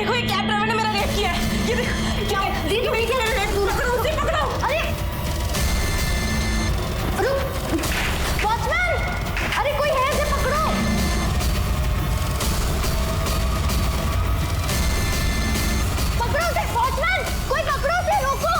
देखो ये cab driver ने मेरा रेप किया है। ये देखो क्या दीदी मेरी क्या रेप दूर करो, उसे पकड़ो। अरे रुक वॉचमैन, अरे कोई है, इसे पकड़ो। पकड़ो उसे वॉचमैन, कोई पकड़ो उसे, रोको।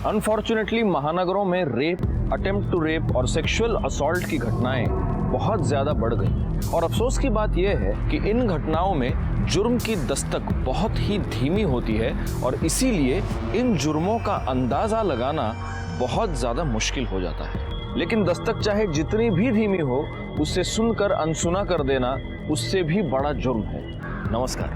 अनफॉर्चुनेटली महानगरों में रेप, अटेम्प्ट टू रेप और सेक्सुअल असॉल्ट की घटनाएं बहुत ज्यादा बढ़ गई और अफसोस की बात यह है कि इन घटनाओं में जुर्म की दस्तक बहुत ही धीमी होती है और इसीलिए इन जुर्मों का अंदाजा लगाना बहुत ज्यादा मुश्किल हो जाता है। लेकिन दस्तक चाहे जितनी भी धीमी हो, उसे सुनकर अनसुना कर देना उससे भी बड़ा जुर्म है। नमस्कार,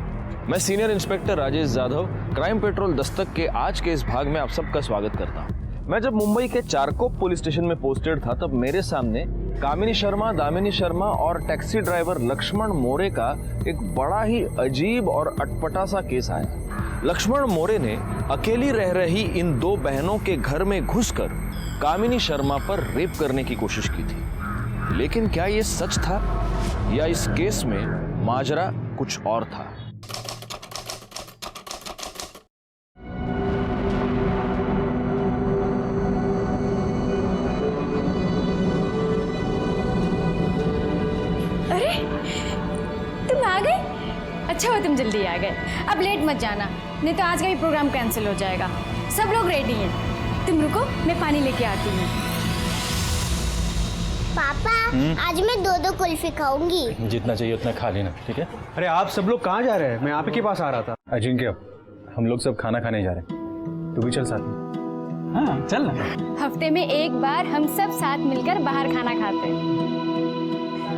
मैं senior inspector Rajesh Jadhav crime petrol Dastak के आज के इस भाग में आप सबका स्वागत करता हूँ। मैं जब मुंबई के चारकोप पुलिस स्टेशन में पोस्टेड था तब मेरे सामने कामिनी शर्मा, दामिनी शर्मा और टैक्सी ड्राइवर लक्ष्मण मोरे का एक बड़ा ही अजीब और अटपटा सा केस आया। लक्ष्मण मोरे ने अकेली रह रही इन दो बहनों के घर में घुसकर कामिनी शर्मा पर रेप करने की कोशिश की थी। लेकिन क्या ये सच था या इस केस में माजरा कुछ और था? अच्छा हुआ तुम जल्दी आ गए। अब लेट मत जाना, नहीं तो आज का भी प्रोग्राम कैंसिल हो जाएगा। सब लोग रेडी हैं, तुम रुको, मैं पानी लेके आती हूँ। पापा आज मैं 2-2 कुल्फी खाऊंगी। जितना चाहिए उतना खा लेना, ठीक है? अरे आप सब लोग कहाँ जा रहे हैं? मैं आप ही के पास आ रहा था। अजिंक्य, हम लोग सब खाना खाने जा रहे हैं, तू भी चल साथ में। हाँ चल ना। हफ्ते में एक बार हम सब साथ मिलकर बाहर खाना खाते हैं।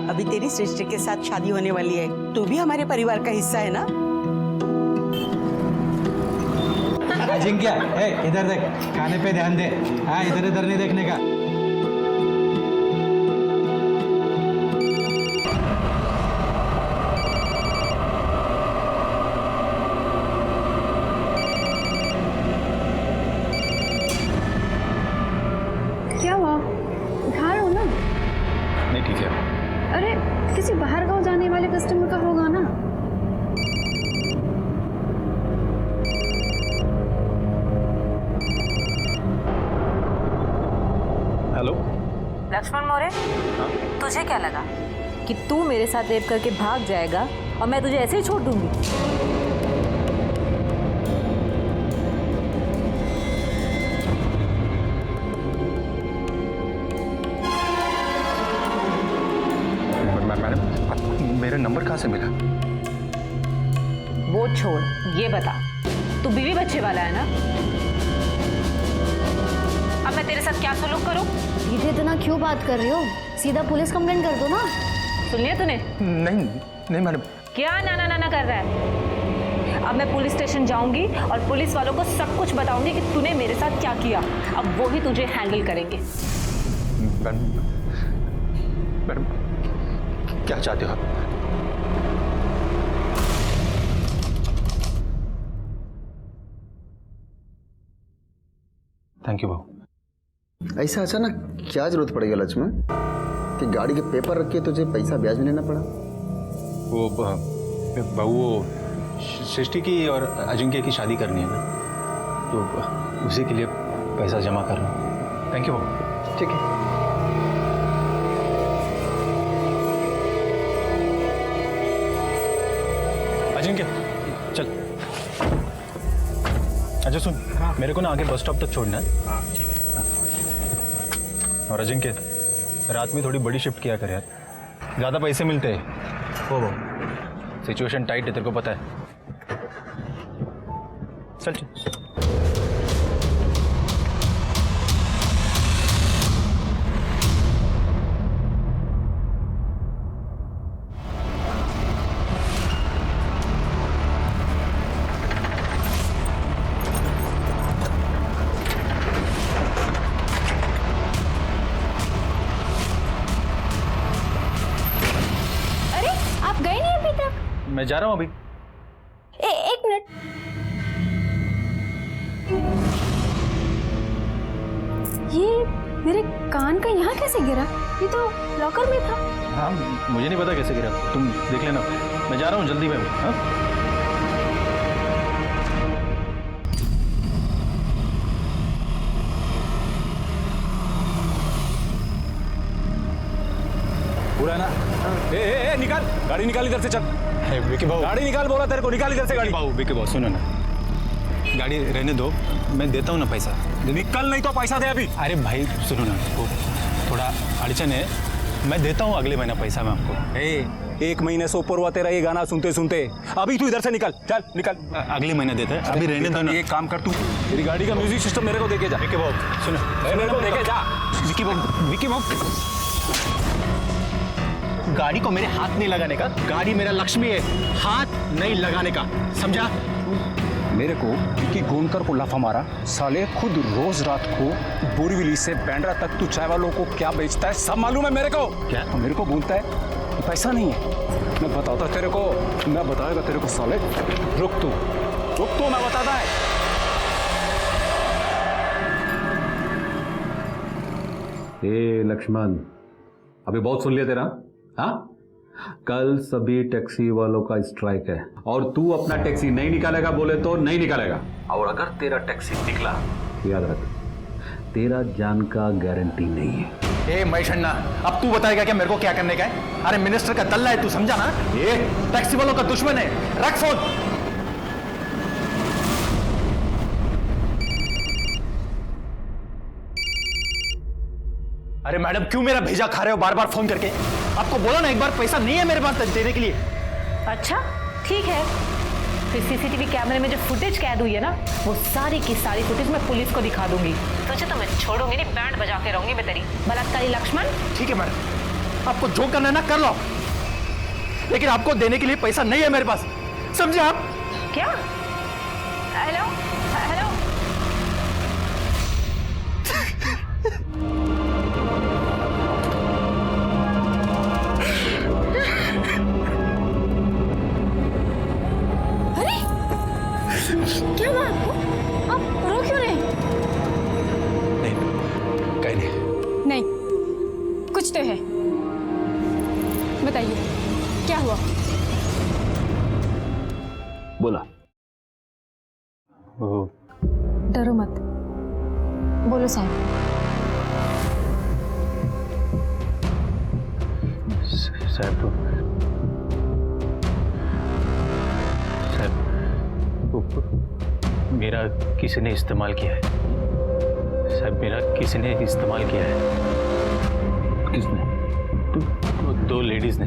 अभी तेरी सृष्टि के साथ शादी होने वाली है, तू भी हमारे परिवार का हिस्सा है ना। अजिंक्य, इधर देख, खाने पे ध्यान दे। हाँ, इधर इधर नहीं देखने का। क्या हुआ, उठा रहे हो ना? नहीं ठीक है। अरे किसी बाहर गांव जाने वाले कस्टमर का होगा ना। हेलो लक्ष्मण मोरे, तुझे क्या लगा कि तू मेरे साथ रेप करके भाग जाएगा और मैं तुझे ऐसे ही छोड़ दूंगी? मैडम, मेरा नंबर कहाँ से मिला? वो छोड़, ये बता, तू बीवी बच्चे वाला है ना? अब मैं तेरे साथ क्या सलूक करूं? दीदी इतना क्यों बात कर रही हो? सीधा पुलिस कंप्लेंट कर दो ना। सुन लिया तूने? नहीं नहीं मैडम। क्या नाना नाना कर रहा है? अब मैं पुलिस स्टेशन जाऊंगी और पुलिस वालों को सब कुछ बताऊंगी कि तूने मेरे साथ क्या किया। अब वो ही तुझे हैंडल करेंगे। मैडम, क्या चाहते हो आप? थैंक यू भाऊ। ऐसा अचानक क्या जरूरत पड़ गया लक्ष्मण कि गाड़ी के पेपर रख के तुझे पैसा ब्याज में लेना पड़ा? वो भाऊ, वो सृष्टि की और अजिंक्य की शादी करनी है ना, तो उसी के लिए पैसा जमा कर रहा हूँ। थैंक यू भाऊ। ठीक है। अजिंक्य चल। अच्छा सुन, मेरे को ना आगे बस स्टॉप तक छोड़ना है। हाँ ठीक है। और अजिंक्य, रात में थोड़ी बड़ी शिफ्ट किया कर यार, ज़्यादा पैसे मिलते हैं। हो सिचुएशन टाइट है, तेरे को पता है। चल चल। मैं जा रहा हूँ अभी। एक मिनट, ये मेरे कान का यहाँ कैसे गिरा? ये तो लॉकर में था। हाँ मुझे नहीं पता कैसे गिरा, तुम देख लेना, मैं जा रहा हूँ जल्दी में। हाँ पूरा है ना? ए, निकाल गाड़ी, निकाल इधर से, चल। विकी भाऊ, गाड़ी निकाल, बोला तेरे को, निकाल इधर से गाड़ी। विकी भाऊ सुनो ना, गाड़ी रहने दो, मैं देता हूँ ना पैसा। निकल, नहीं तो पैसा दे अभी। अरे भाई सुनो ना, वो थोड़ा अड़चन है, मैं देता हूँ अगले महीना पैसा मैं आपको। एक महीने से ऊपर हुआ तेरा ये गाना सुनते सुनते, अभी तू इधर से निकल, चल निकल। अगले महीने देते हैं, अभी रहने दो ना। एक काम कर, तू तेरी गाड़ी का म्यूजिक सिस्टम मेरे को देके जा। विकी भाऊ सुनो, मेरे को देके जा। विकी भाऊ गाड़ी को मेरे हाथ नहीं लगाने का, गाड़ी मेरा लक्ष्मी है, हाथ नहीं लगाने का, समझा? मेरे को विकी गोनकर को लाफा मारा, साले खुद रोज रात को बोरीवली से बैंड्रा तक तू चाय वालों को क्या बेचता है सब मालूम है मेरे को। क्या? मेरे को बोलता है पैसा नहीं है, मैं बताता तेरे को, मैं बताएगा तेरे को साले। रुक तू, मैं बताता है। ए लक्ष्मण, अभी बहुत सुन लिया तेरा। हाँ, कल सभी टैक्सी वालों का स्ट्राइक है और तू अपना टैक्सी नहीं निकालेगा बोले तो नहीं निकालेगा, और अगर तेरा टैक्सी निकला याद रख, तेरा जान का गारंटी नहीं है। ए मैशन्ना, अब तू बताएगा क्या मेरे को क्या करने का है? अरे मिनिस्टर का दल्ला है तू, समझा ना? ये टैक्सी वालों का दुश्मन है, रख फोन। अरे मैडम क्यों मेरा भेजा खा रहे हो बार बार फोन करके? आपको बोला ना एक बार, पैसा नहीं है मेरे पास देने के लिए। अच्छा ठीक है, फिर सीसीटीवी कैमरे में जो फुटेज कैद हुई है ना, वो सारी की सारी फुटेज मैं पुलिस को दिखा दूंगी। तुझे तो मैं छोड़ूंगी नहीं, बैंड बजा के रहूंगी मैं तेरी बलात्कारी लक्ष्मण। ठीक है मैडम, आपको जो करना है ना कर लो, लेकिन आपको देने के लिए पैसा नहीं है मेरे पास, समझे आप? क्या? हेलो हेलो, क्या हुआ आपको? आप रो क्यों रहे? नहीं, कहीं नहीं। नहीं, कुछ तो है, बताइए क्या हुआ? बोला। वो डरो मत, बोलो साहब। साहब मेरा किसी ने इस्तेमाल किया है साहब, मेरा किसी ने इस्तेमाल किया है। किसने? दो लेडीज ने।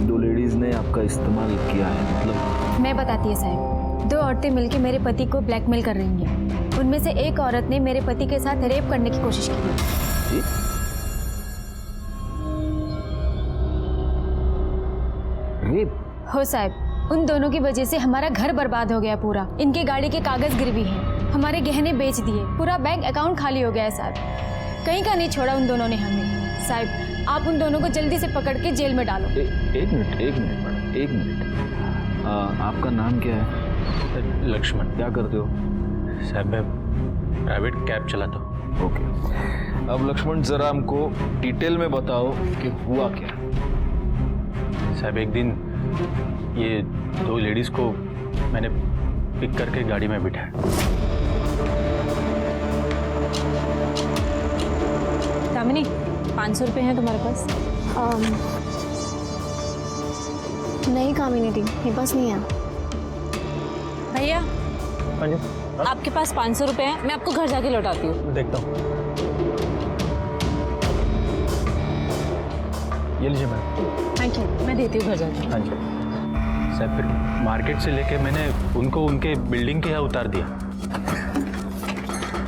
दो लेडीज ने आपका इस्तेमाल किया है मतलब? मैं बताती है साहब, दो औरतें मिलकर मेरे पति को ब्लैकमेल कर रही हैं। उनमें से एक औरत ने मेरे पति के साथ रेप करने की कोशिश की है। रेप? हो साहब, उन दोनों की वजह से हमारा घर बर्बाद हो गया पूरा। इनके गाड़ी के कागज गिरवी हैं, हमारे गहने बेच दिए, पूरा बैंक अकाउंट खाली हो गया है साहब। कहीं का नहीं छोड़ा उन दोनों ने हमें। साहब आप उन दोनों को जल्दी से पकड़ के जेल में डालो। एक मिनट मैडम, एक मिनट। आपका नाम क्या है? लक्ष्मण। क्या करते हो? साहब मैं प्राइवेट कैब चलाता हूँ। ओके, अब लक्ष्मण जरा हमको डिटेल में बताओ कि हुआ क्या। साहब एक दिन ये दो लेडीज को मैंने पिक करके गाड़ी में बिठाया। दामिनी, 500 रुपये हैं तुम्हारे पास? नहीं कामिनी, मेरे पास नहीं है। भैया हाँ जी, आपके पास 500 रुपये हैं, मैं आपको घर जाके लौटाती हूँ। देखता हूँ। ये लीजिए मैम। थैंक यू, मैं देती हूँ घर जाके। हाँ जी साहब, फिर मार्केट से लेके मैंने उनको उनके बिल्डिंग के यहाँ उतार दिया।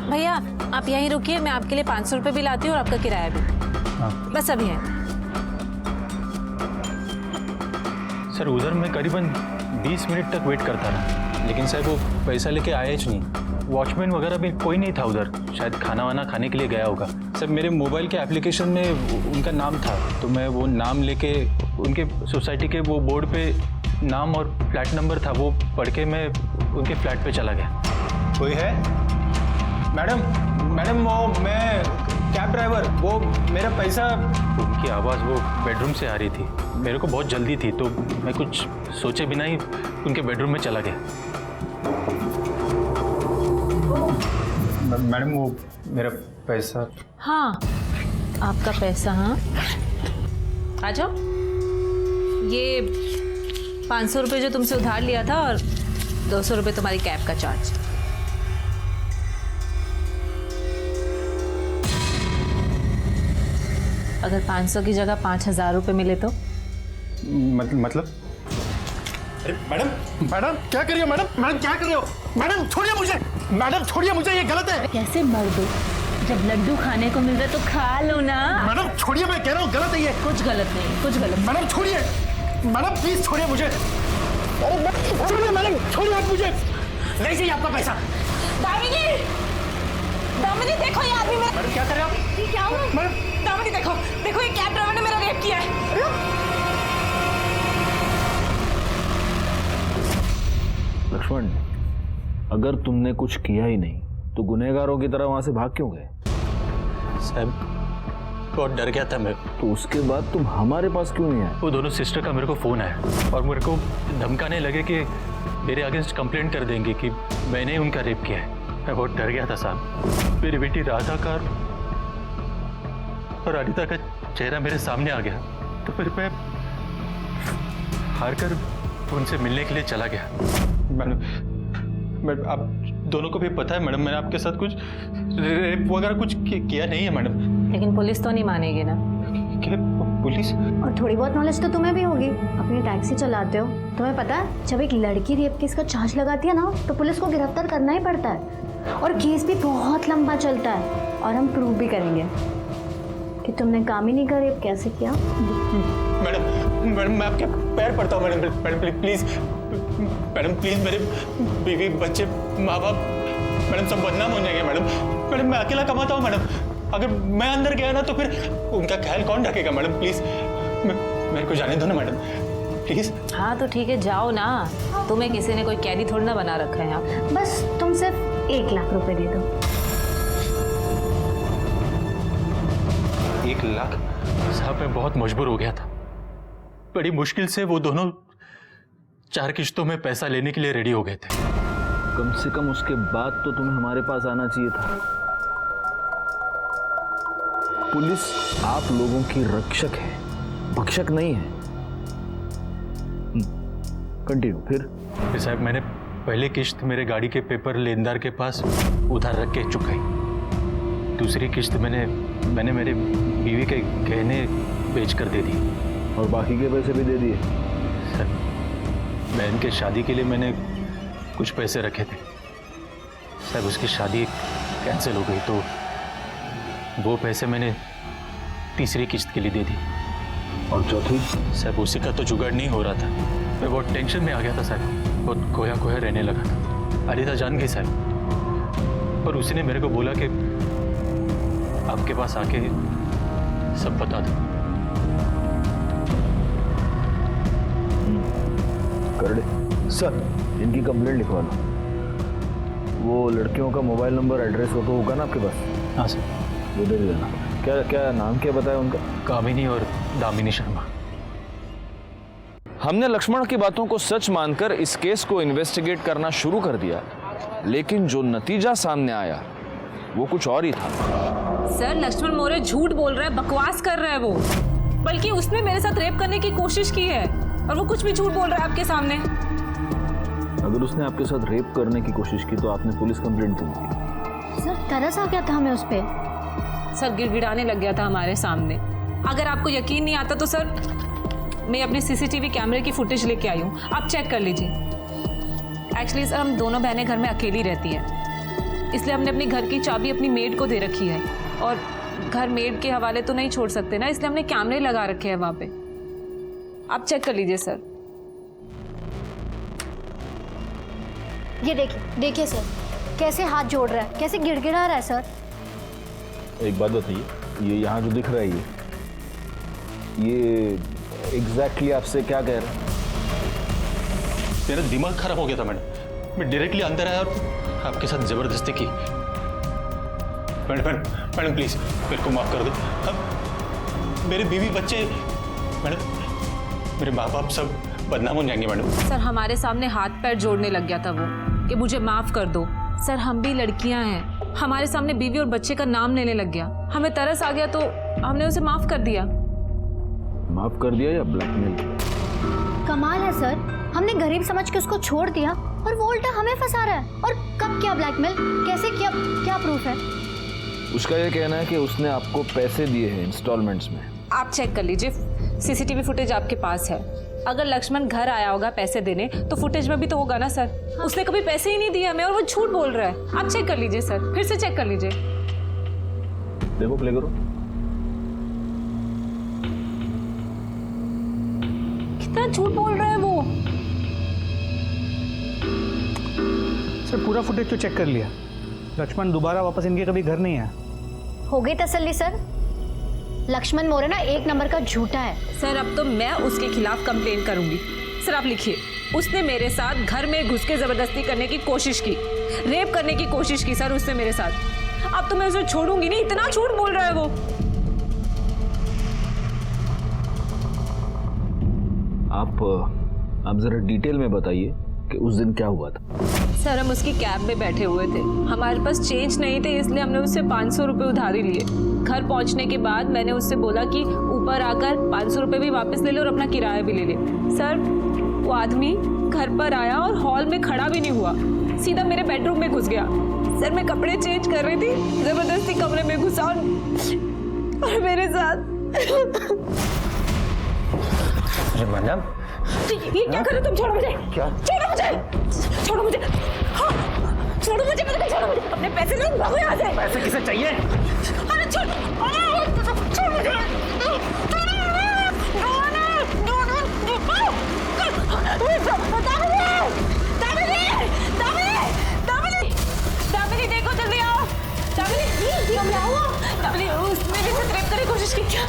भैया आप यहीं रुकिए, मैं आपके लिए 500 रुपये भी लाती हूँ और आपका किराया भी। हाँ बस अभी है। सर उधर मैं करीबन 20 मिनट तक वेट करता रहा, लेकिन साहब वो पैसा लेके आया ही नहीं। वॉचमैन वगैरह भी कोई नहीं था उधर, शायद खाना वाना खाने के लिए गया होगा। सर मेरे मोबाइल के एप्लीकेशन में उनका नाम था, तो मैं वो नाम लेके उनके सोसाइटी के वो बोर्ड पे नाम और फ्लैट नंबर था, वो पढ़ के मैं उनके फ्लैट पे चला गया। कोई है? मैडम वो मैं कैब ड्राइवर, वो मेरा पैसा। उनकी आवाज़ वो बेडरूम से आ रही थी। मेरे को बहुत जल्दी थी तो मैं कुछ सोचे बिना ही उनके बेडरूम में चला गया। मैडम वो मेरा पैसा। हाँ, आपका पैसा। हाँ, आ जाओ। ये 500 रुपये जो तुमसे उधार लिया था और 200 रुपये तुम्हारी कैब का चार्ज। अगर 500 की जगह 5000 रुपये मिले तो? मतलब? अरे मैडम, मैडम क्या कर रही हो? मैडम, मैडम क्या कर रही हो? मैडम छोड़िए मुझे, मैडम छोड़िए मुझे, ये गलत है। कैसे मर दो? जब लड्डू खाने को मिल रहा है तो खा लो ना। मैडम छोड़िए, मैं कह रहा हूँ गलत है ये। कुछ गलत नहीं, कुछ गलत। मैडम छोड़िए, मैडम प्लीज छोड़िए मुझे। अरे छोड़िए मैडम, छोड़िए आप मुझे। नहीं चाहिए आपका पैसा। दामिनी, दामिनी देखो ये आदमी मेरा। मैडम क्या कर रहे हो आप? ये क्या हुआ? मैडम दामिनी देखो, देखो ये कैब ड्राइवर ने मेरा रेप किया है। लक्ष्मण, अगर तुमने कुछ किया ही नहीं तो गुनहगारों की तरह वहां से भाग क्यों गए? साहब बहुत डर गया था मैं। तो उसके बाद तुम हमारे पास क्यों नहीं आए? वो दोनों सिस्टर का मेरे को फ़ोन आया और मेरे को धमकाने लगे कि मेरे अगेंस्ट कंप्लेंट कर देंगे कि मैंने उनका रेप किया है। मैं बहुत डर गया था साहब। मेरी बेटी राधा का और अनिता का चेहरा मेरे सामने आ गया तो फिर मैं हार कर उनसे मिलने के लिए चला गया। मैडम आप दोनों को भी पता है मैडम, मैंने आपके साथ कुछ रेप वगैरह कुछ किया नहीं है मैडम। लेकिन पुलिस तो नहीं मानेगी ना। क्या पुलिस? और थोड़ी बहुत नॉलेज तो तुम्हें भी होगी, अपनी टैक्सी चलाते हो। तुम्हें पता है जब एक लड़की रेप केस का चार्ज लगाती है ना तो पुलिस को गिरफ्तार करना ही पड़ता है और केस भी बहुत लंबा चलता है और हम प्रूव भी करेंगे कि तुमने कामिनी का रेप कैसे किया। मैडम, मैडम मैं आपके पैर पड़ता हूँ madam, madam please, madam please, मेरे बीवी बच्चे माँ बाप मैडम सब बदनाम हो जाएंगे मैडम। मैडम मैं अकेला कमाता हूँ मैडम, अगर मैं अंदर गया ना तो फिर उनका ख्याल कौन रखेगा मैडम? प्लीज मेरे को जाने दो ना मैडम, प्लीज। हाँ तो ठीक है, जाओ ना। तुम्हें किसी ने कोई कैदी थोड़ी ना बना रखा है यहाँ। बस तुम सिर्फ 1 लाख रुपए दे दो। 1 लाख? साहब मैं बहुत मजबूर हो गया था। बड़ी मुश्किल से वो दोनों 4 किश्तों में पैसा लेने के लिए रेडी हो गए थे। कम से कम उसके बाद तो तुम्हें हमारे पास आना चाहिए था। पुलिस आप लोगों की रक्षक है, भक्षक नहीं है। कंटिन्यू। फिर साहब मैंने पहले किश्त मेरे गाड़ी के पेपर लेनदार के पास उधार रख के चुकाई। दूसरी किश्त मैंने मेरे बीवी के गहने बेच कर दे दी और बाकी के पैसे भी दे दिए। सर बहन के शादी के लिए मैंने कुछ पैसे रखे थे साहब, उसकी शादी कैंसिल हो गई तो वो पैसे मैंने तीसरी किश्त के लिए दे दी। और चौथी? साहब उसी का तो जुगाड़ नहीं हो रहा था। मैं बहुत टेंशन में आ गया था साहब, बहुत खोया खोया रहने लगा था। अनिता जान गई साहब, पर उसने मेरे को बोला कि आपके पास आके सब बता दो। कर दे सर, इनकी कंप्लेंट लिखवा लो। वो लड़कियों का मोबाइल नंबर एड्रेस हो तो होगा ना आपके पास? हाँ सर। वो दे देना। क्या क्या नाम क्या बताया उनका? कामिनी और दामिनी शर्मा। हमने लक्ष्मण की बातों को सच मानकर इस केस को इन्वेस्टिगेट करना शुरू कर दिया, लेकिन जो नतीजा सामने आया वो कुछ और ही था। सर लक्ष्मण मौर्य झूठ बोल रहा है, बकवास कर रहा है वो। बल्कि उसने मेरे साथ रेप करने की कोशिश की है और वो कुछ भी झूठ बोल रहा है आपके सामने। अगर उसने आपके साथ रेप करने की कोशिश की तो आपने पुलिस कंप्लेंट क्यों की? सर तरस आ गया था हमें उस पे। सर गिड़गिड़ाने लग गया था हमारे सामने। अगर आपको यकीन नहीं आता तो सर मैं अपने सीसीटीवी कैमरे की फुटेज लेके आई हूँ, आप चेक कर लीजिए। एक्चुअली सर हम दोनों बहनें घर में अकेली रहती हैं, इसलिए हमने अपनी घर की चाबी अपनी मेड को दे रखी है और घर मेड के हवाले तो नहीं छोड़ सकते ना, इसलिए हमने कैमरे लगा रखे हैं वहाँ पे। आप चेक कर लीजिए सर। ये देखिए सर कैसे हाथ जोड़ रहा है, कैसे गिड़गिड़ा रहा है सर। एक बात बताइए, ये यहाँ जो दिख रहा है ये एग्जैक्टली आपसे क्या कह रहा है? मेरा दिमाग खराब हो गया था मैडम, मैं डायरेक्टली अंदर आया और आपके साथ जबरदस्ती की। मैडम प्लीज मेरे को माफ कर दो। अब मेरे बीवी बच्चे, मैडम मेरे माँ बाप सब बदनाम हो जाएंगे मैडम। सर हमारे सामने हाथ पैर जोड़ने लग गया था वो कि मुझे माफ कर दो। सर हम भी लड़कियां हैं, हमारे सामने बीवी और बच्चे का नाम लेने लग गया। हमें तरस आ गया तो हमने उसे माफ कर दिया। माफ कर दिया या ब्लैकमेल किया? कमाल है सर, हमने गरीब समझ के उसको छोड़ दिया और वो उल्टा हमें फंसा रहा है। और कब किया ब्लैकमेल, कैसे किया, क्या प्रूफ है? उसका ये कहना है कि उसने आपको पैसे दिए हैं इंस्टॉलमेंट्स में। आप चेक कर लीजिए, सीसीटीवी फुटेज आपके पास है। अगर लक्ष्मण घर आया होगा पैसे देने तो फुटेज में भी तो होगा ना सर। उसने कभी पैसे ही नहीं दिए हमें और वो झूठ बोल रहा है। आप चेक कर लीजिए सर, फिर से चेक कर लीजिए। देखो प्ले करो। कितना झूठ बोल रहा है वो। सर पूरा फुटेज तो चेक कर लिया, लक्ष्मण दोबारा वापस इनके कभी घर नहीं आया। हो गई तसल्ली सर? लक्ष्मण मौर्य ना एक नंबर का झूठा है। सर अब तो मैं उसके खिलाफ कंप्लेन करूंगी। सर आप लिखिए, उसने मेरे साथ घर में घुस के जबरदस्ती करने की कोशिश की, रेप करने की कोशिश की सर उसने मेरे साथ। अब तो मैं उसे छोड़ूंगी नहीं, इतना झूठ बोल रहा है वो। आप जरा डिटेल में बताइए कि उस दिन क्या हुआ था। सर हम उसकी कैब में बैठे हुए थे, हमारे पास चेंज नहीं थे, इसलिए हमने उससे 500 रुपये उधारी लिए। घर पहुंचने के बाद मैंने उससे बोला कि ऊपर आकर 500 रुपये भी वापस ले ले और अपना किराया भी ले ले। सर वो आदमी घर पर आया और हॉल में खड़ा भी नहीं हुआ, सीधा मेरे बेडरूम में घुस गया। सर मैं कपड़े चेंज कर रही थी, जबरदस्ती कमरे में घुसा और मेरे साथ। मैडम ये क्या कर रहे हो तुम? छोड़ो मुझे। क्या? छोड़ो मुझे, छोड़ो मुझे। हाँ, छोड़ो मुझे, मैंने छोड़ो मुझे। अपने पैसे लो, भागो यहाँ से। पैसे किसे चाहिए? अरे छोड़ छोड़ मुझे। दामिनी देखो जल्दी आओ। दामिनी उसने भी मुझसे रेप करने की कोशिश की। क्या?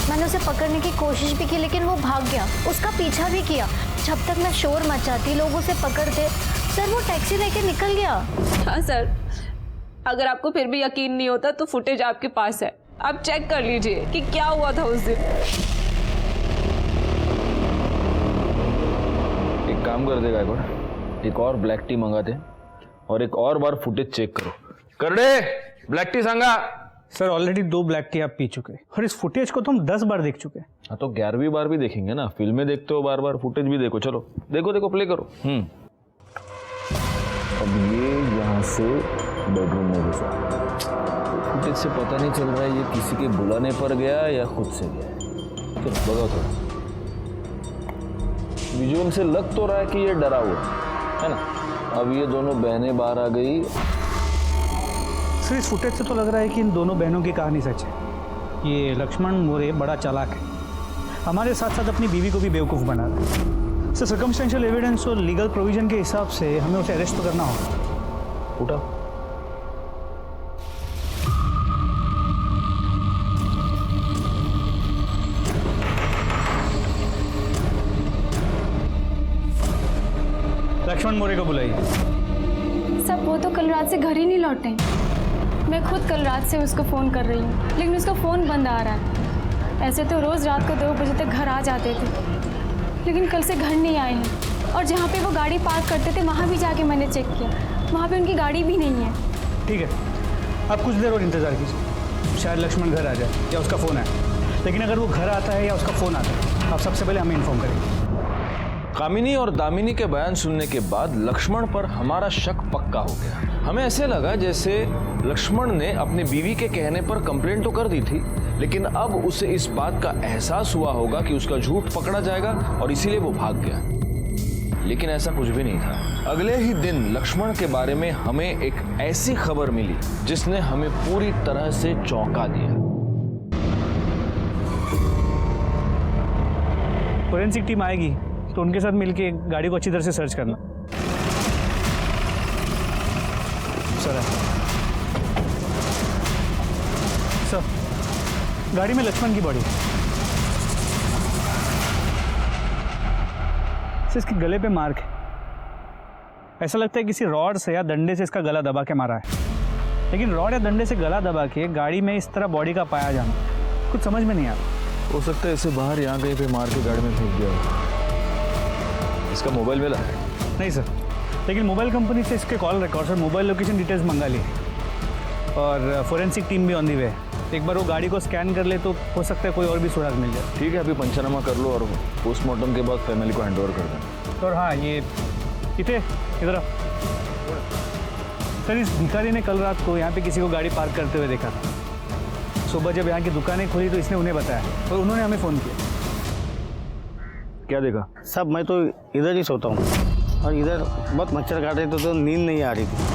मैंने उसे पकड़ने की कोशिश भी की लेकिन वो भाग गया, उसका पीछा भी किया। जब तक मैं शोर मचाती, लोग उसे पकड़ते, सर वो टैक्सी लेके निकल गया। हाँ सर, अगर आपको फिर भी यकीन नहीं होता तो फुटेज आपके पास है, आप चेक कर लीजिए कि क्या हुआ था उस दिन। एक काम कर देगा, एक और ब्लैक टी मंगा दे और एक और बार फुटेज चेक करो। कर दे, ब्लैक टी सांगा। सर ऑलरेडी 2 ब्लैक टी आप पी चुके और इस फुटेज को तो हम 10 बार देख चुके हैं। हाँ तो 11वीं बार भी देखेंगे ना, फिल्में देखते हो बार बार, फुटेज भी देखो। चलो देखो देखो, प्ले करो। अब ये यहाँ से बेडरूम में घुसा, फुटेज से पता नहीं चल रहा है ये किसी के बुलाने पर गया या खुद से गया। चलो बताओ थोड़ा, विजुअल से लग तो रहा है कि ये डरा हुआ है ना। अब ये दोनों बहनें बाहर आ गई। सर इस फुटेज से तो लग रहा है कि इन दोनों बहनों की कहानी सच है। ये लक्ष्मण मौर्य बड़ा चालाक है, हमारे साथ साथ अपनी बीवी को भी बेवकूफ़ बना रहा है। सर सर्कमस्टेंशियल एविडेंस और लीगल प्रोविजन के हिसाब से हमें उसे अरेस्ट तो करना होगा। उठा लक्ष्मण मौर्य को बुलाइए। सब वो तो कल रात से घर ही नहीं लौटे। मैं खुद कल रात से उसको फ़ोन कर रही हूँ लेकिन उसका फ़ोन बंद आ रहा है। ऐसे तो रोज़ रात को 2 बजे तक घर आ जाते थे, लेकिन कल से घर नहीं आए हैं। और जहाँ पे वो गाड़ी पार्क करते थे वहाँ भी जाके मैंने चेक किया, वहाँ पे उनकी गाड़ी भी नहीं है। ठीक है, आप कुछ देर और इंतज़ार कीजिए, शायद लक्ष्मण घर आ जाए या उसका फ़ोन आए। लेकिन अगर वो घर आता है या उसका फ़ोन आता है, आप सबसे पहले हमें इन्फॉर्म करेंगे। कामिनी और दामिनी के बयान सुनने के बाद लक्ष्मण पर हमारा शक पक्का हो गया। हमें ऐसे लगा जैसे लक्ष्मण ने अपनी बीवी के कहने पर कंप्लेंट तो कर दी थी, लेकिन अब उसे इस बात का एहसास हुआ होगा कि उसका झूठ पकड़ा जाएगा और इसीलिए वो भाग गया। लेकिन ऐसा कुछ भी नहीं था। अगले ही दिन लक्ष्मण के बारे में हमें एक ऐसी खबर मिली जिसने हमें पूरी तरह से चौंका दिया। फोरेंसिक टीम आएगी तो उनके साथ मिलके गाड़ी को अच्छी तरह से सर्च करना। सर गाड़ी में लक्ष्मण की बॉडी, इसके गले पे मार्क है, ऐसा लगता है किसी रॉड से या डंडे से इसका गला दबा के मारा है। लेकिन रॉड या डंडे से गला दबा के गाड़ी में इस तरह बॉडी का पाया जाना कुछ समझ में नहीं आ रहा। हो सकता है इसे बाहर यहाँ कहीं पे मार के गाड़ी में फेंक दिया हो। इसका मोबाइल मिला? नहीं सर, लेकिन मोबाइल कंपनी से इसके कॉल रिकॉर्ड्स और मोबाइल लोकेशन डिटेल्स मंगा ली और फोरेंसिक टीम भी ऑन दी वे। एक बार वो गाड़ी को स्कैन कर ले तो हो सकता है कोई और भी सुराग मिल जाए। ठीक है, अभी पंचनामा कर लो और पोस्टमार्टम के बाद फैमिली को हैंड ओवर कर दें। और हाँ, ये इधर सर, इस भिखारी ने कल रात को यहाँ पे किसी को गाड़ी पार्क करते हुए देखा था। सुबह जब यहाँ की दुकानें खुली तो इसने उन्हें बताया और उन्होंने हमें फ़ोन किया। क्या देखा? सब मैं तो इधर ही सोता हूँ और इधर बहुत मच्छर काट रहे थे तो नींद नहीं आ रही थी।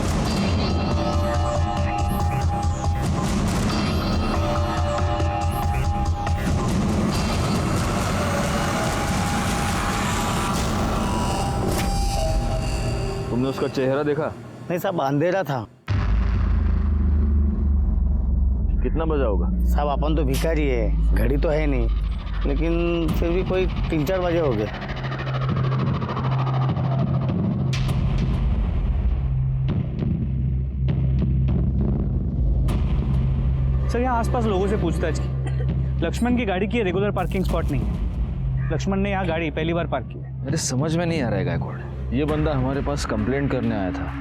तुमने उसका चेहरा देखा? नहीं साहब, अंधेरा था। कितना बजा होगा? साहब अपन तो भिखारी है, घड़ी तो है नहीं, लेकिन फिर भी कोई 3-4 बजे हो गए। सर, यहाँ आसपास लोगों से पूछताछ की। लक्ष्मण की गाड़ी की रेगुलर पार्किंग स्पॉट नहीं है। लक्ष्मण ने यहाँ गाड़ी पहली बार पार्क की है। मेरे समझ में नहीं आ रहा है गायकवाड़, ये बंदा हमारे पास कंप्लेंट करने आया था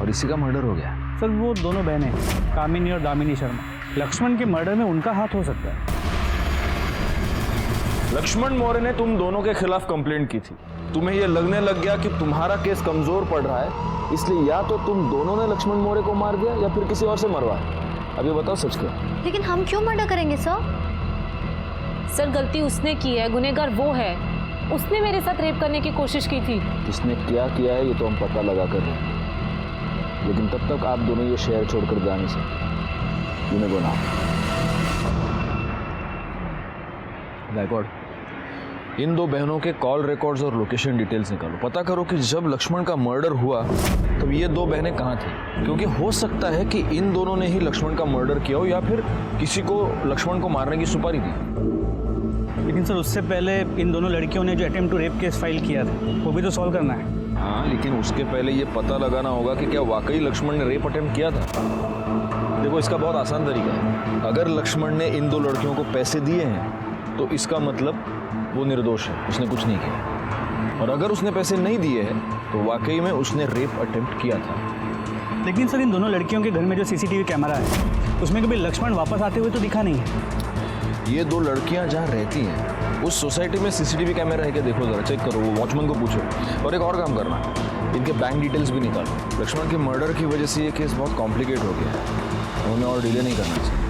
और इसी का मर्डर हो गया। सर, वो दोनों बहनें कामिनी और दामिनी शर्मा, लक्ष्मण के मर्डर में उनका हाथ हो सकता है। लक्ष्मण मौर्य ने तुम दोनों के खिलाफ कंप्लेंट की थी। तुम्हें यह लगने लग गया कि तुम्हारा केस कमजोर पड़ रहा है, इसलिए या तो तुम दोनों ने लक्ष्मण मौर्य को मार दिया या फिर किसी और से मरवाया। अब ये बताओ सच क्या? लेकिन हम क्यों मर्डर करेंगे सर? सर, गलती उसने की है, गुनहगार वो है। उसने मेरे साथ रेप करने की कोशिश की थी। इसने क्या किया है ये तो हम पता लगा कर रहे हैं, लेकिन तब तक आप दोनों ये शहर छोड़कर जा नहीं सकते। You may go now. Gaikwad, इन दो बहनों के कॉल रिकॉर्ड्स और लोकेशन डिटेल्स निकालो। पता करो कि जब लक्ष्मण का मर्डर हुआ तब ये दो बहनें कहाँ थी, क्योंकि हो सकता है कि इन दोनों ने ही लक्ष्मण का मर्डर किया हो या फिर किसी को लक्ष्मण को मारने की सुपारी दी। लेकिन सर, उससे पहले इन दोनों लड़कियों ने जो attempt to rape case file किया था वो भी तो सॉल्व करना है। हाँ, लेकिन उसके पहले ये पता लगाना होगा कि क्या वाकई लक्ष्मण ने रेप अटेम्प्ट किया था। देखो, इसका बहुत आसान तरीका है। अगर लक्ष्मण ने इन दो लड़कियों को पैसे दिए हैं तो इसका मतलब वो निर्दोष है, उसने कुछ नहीं किया। और अगर उसने पैसे नहीं दिए हैं तो वाकई में उसने रेप अटेम्प्ट किया था। लेकिन सर, इन दोनों लड़कियों के घर में जो सीसीटीवी कैमरा है उसमें कभी लक्ष्मण वापस आते हुए तो दिखा नहीं है। ये दो लड़कियां जहाँ रहती हैं उस सोसाइटी में सीसीटीवी कैमरा है क्या? देखो जरा, चेक करो, वो वॉचमैन को पूछो। और एक और काम करना, इनके बैंक डिटेल्स भी निकालो। लक्ष्मण के मर्डर की वजह से ये केस बहुत कॉम्प्लिकेट हो गया है, उन्हें और डिले नहीं करना चाहिए।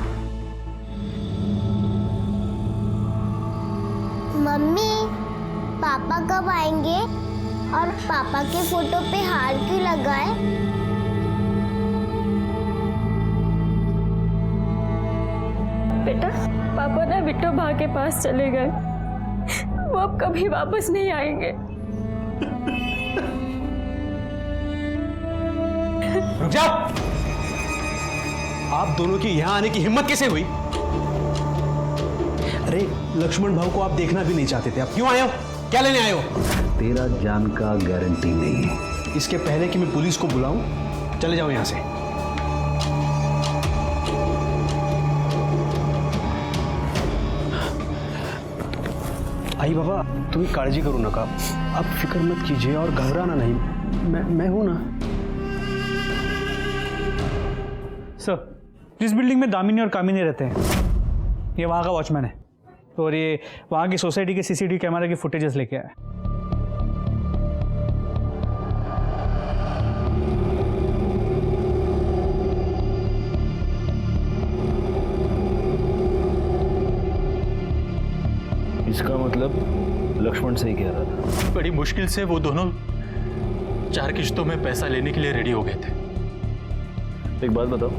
मम्मी, पापा कब आएंगे? और पापा के फोटो पे हार क्यों लगा है? बेटा, पापा ना बिट्टो भा के पास चले गए, वो अब कभी वापस नहीं आएंगे। रुक जाओ! आप दोनों की यहाँ आने की हिम्मत कैसे हुई? अरे, लक्ष्मण भाऊ को आप देखना भी नहीं चाहते थे, आप क्यों आए हो? क्या लेने आए हो? तेरा जान का गारंटी नहीं है। इसके पहले कि मैं पुलिस को बुलाऊं, चले जाओ यहाँ से। आई बाबा, तुम्ही काळजी करू नका, आप फिक्र मत कीजिए और घबराना नहीं, मैं हूं ना। सर, जिस बिल्डिंग में दामिनी और कामिनी रहते हैं ये वहाँ का वॉचमैन है और ये वहाँ की सोसाइटी के सीसीटीवी कैमरा की फुटेजेस लेके आया। इसका मतलब लक्ष्मण सही कह रहा था। बड़ी मुश्किल से वो दोनों 4 किश्तों में पैसा लेने के लिए रेडी हो गए थे। एक बात बताओ,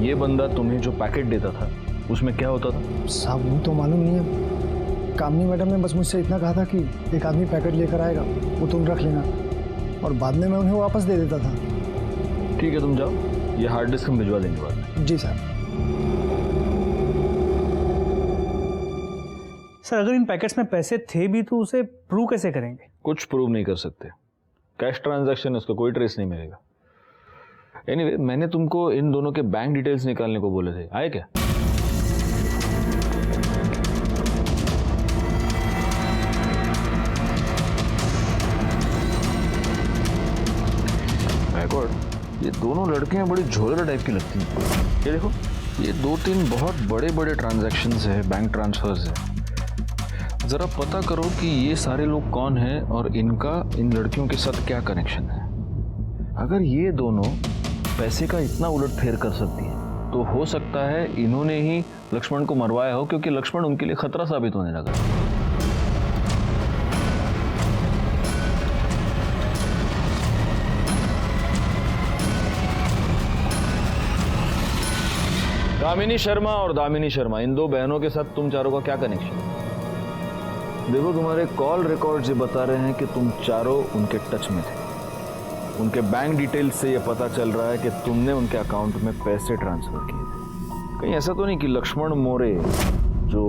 ये बंदा तुम्हें जो पैकेट देता था उसमें क्या होता था? साहब, वो तो मालूम नहीं है। कामनी मैडम ने बस मुझसे इतना कहा था कि एक आदमी पैकेट लेकर आएगा, वो तुम रख लेना, और बाद में मैं उन्हें वापस दे देता था। ठीक है, तुम जाओ, ये हार्ड डिस्क हम भिजवा देंगे बाद में। जी साहब। सर, अगर इन पैकेट्स में पैसे थे भी तो उसे प्रूव कैसे करेंगे? कुछ प्रूव नहीं कर सकते, कैश ट्रांजैक्शन है, उसका कोई ट्रेस नहीं मिलेगा। एनीवे, मैंने तुमको इन दोनों के बैंक डिटेल्स निकालने को बोले थे, आए क्या? ये दोनों लड़कियां बड़ी झोलर टाइप की लगती हैं। ये देखो, ये 2-3 बहुत बड़े बड़े ट्रांजैक्शंस है, बैंक ट्रांसफर्स है। ज़रा पता करो कि ये सारे लोग कौन हैं और इनका इन लड़कियों के साथ क्या कनेक्शन है। अगर ये दोनों पैसे का इतना उलटफेर कर सकती हैं तो हो सकता है इन्होंने ही लक्ष्मण को मरवाया हो, क्योंकि लक्ष्मण उनके लिए खतरा साबित होने लगा। कामिनी शर्मा और दामिनी शर्मा, इन दो बहनों के साथ तुम चारों का क्या कनेक्शन है? देखो, तुम्हारे कॉल रिकॉर्ड्स ये बता रहे हैं कि तुम चारों उनके टच में थे। उनके बैंक डिटेल्स से ये पता चल रहा है कि तुमने उनके अकाउंट में पैसे ट्रांसफर किए थे। कहीं ऐसा तो नहीं कि लक्ष्मण मोरे, जो